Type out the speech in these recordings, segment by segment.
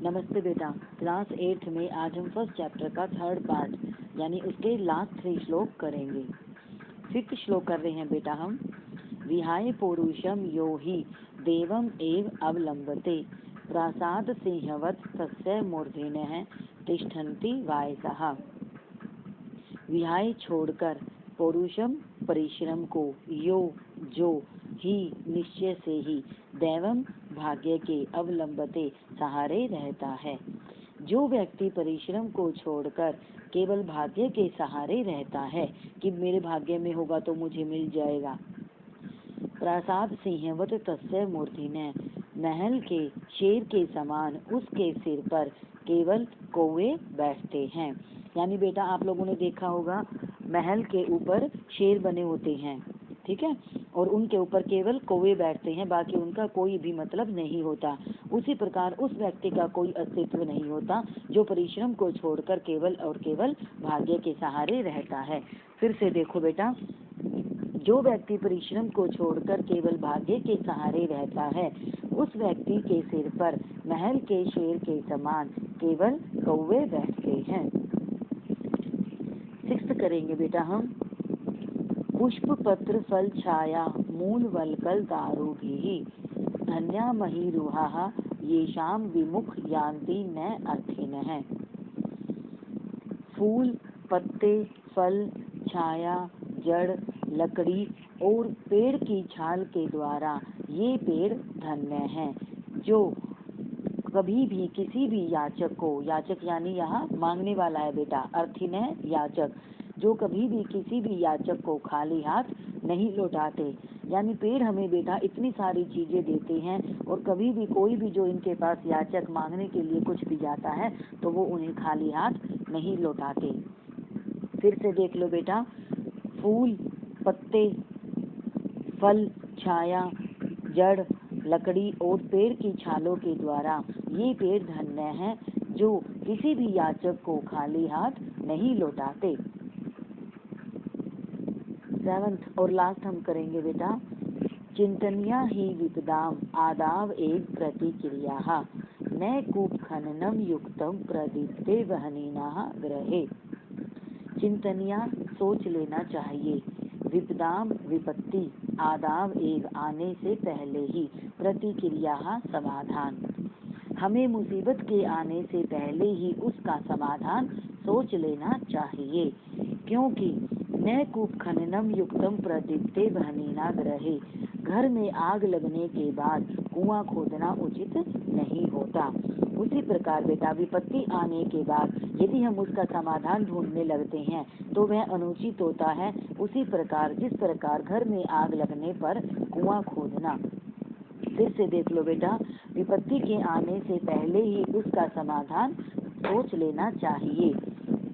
नमस्ते बेटा। क्लास 8 में आज हम फर्स्ट चैप्टर का थर्ड पार्ट यानी उसके लास्ट 3 श्लोक करेंगे। 5th श्लोक कर रहे हैं बेटा हम। विहाय पौरुषम यो हि देवम एव अवलंबते प्रासाद सिंहवत तस्य मूर्धन्यः तिष्ठन्ति वायसः। विहाय छोड़कर, पौरुषम परिश्रम को, यो जो, ही निश्चय से ही, दैवम भाग्य के, अवलंबते सहारे रहता है। जो व्यक्ति परिश्रम को छोड़कर केवल भाग्य के सहारे रहता है कि मेरे भाग्य में होगा तो मुझे मिल जाएगा। प्रासाद सिंहवत तस्य मूर्धन्यः, महल के शेर के समान उसके सिर पर केवल कौवे बैठते हैं। यानी बेटा आप लोगों ने देखा होगा महल के ऊपर शेर बने होते हैं, ठीक है, और उनके ऊपर केवल कौवे बैठते हैं, बाकी उनका कोई भी मतलब नहीं होता। उसी प्रकार उस व्यक्ति का कोई अस्तित्व नहीं होता जो परिश्रम को छोड़कर केवल और केवल भाग्य के सहारे रहता है। फिर से देखो बेटा, जो व्यक्ति परिश्रम को छोड़कर केवल भाग्य के सहारे रहता है उस व्यक्ति के सिर पर महल के शेर के समान केवल कौवे बैठते हैं। 6th करेंगे बेटा हम। पुष्प पत्र फल छाया मूल वलकल दारू भी धन्या महीरुहा येषाम विमुख यान्ति न अर्थिनः। फूल, पत्ते, फल, छाया, जड़, लकड़ी और पेड़ की छाल के द्वारा ये पेड़ धन्य हैं, जो कभी भी किसी भी याचक को, याचक यानी यहाँ मांगने वाला है बेटा, अर्थिन है याचक, जो कभी भी किसी भी याचक को खाली हाथ नहीं लौटाते। यानी पेड़ हमें बेटा इतनी सारी चीजें देते हैं और कभी भी कोई भी जो इनके पास याचक मांगने के लिए कुछ भी जाता है तो वो उन्हें खाली हाथ नहीं लौटाते। फिर से देख लो बेटा, फूल, पत्ते, फल, छाया, जड़, लकड़ी और पेड़ की छालों के द्वारा ये पेड़ धन्य हैं, जो किसी भी याचक को खाली हाथ नहीं लौटाते। 7th और लास्ट हम करेंगे बेटा। चिंतनिया ही विपदाम आदाव एक प्रतिक्रिया न कूप खननम युक्तम प्रदीप्ते वहनीना ग्रहे। चिंतनिया सोच लेना चाहिए, विपदाम विपत्ति, आदाव एक आने से पहले ही, प्रतिक्रिया समाधान, हमें मुसीबत के आने से पहले ही उसका समाधान सोच लेना चाहिए। क्योंकि न कूप खननम युक्तम प्रदीप्ते वहनीना ग्रहे, घर में आग लगने के बाद कुआं खोदना उचित नहीं होता। उसी प्रकार बेटा विपत्ति आने के बाद यदि हम उसका समाधान ढूंढने लगते हैं तो वह अनुचित होता है। उसी प्रकार जिस प्रकार घर में आग लगने पर कुआं खोदना। फिर से देख लो बेटा, विपत्ति के आने से पहले ही उसका समाधान सोच लेना चाहिए।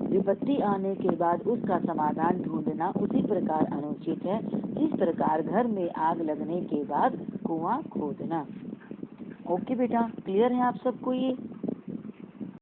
विपत्ति आने के बाद उसका समाधान ढूंढना उसी प्रकार अनुचित है जिस प्रकार घर में आग लगने के बाद कुआं खोदना। ओके बेटा, क्लियर है आप सबको ये?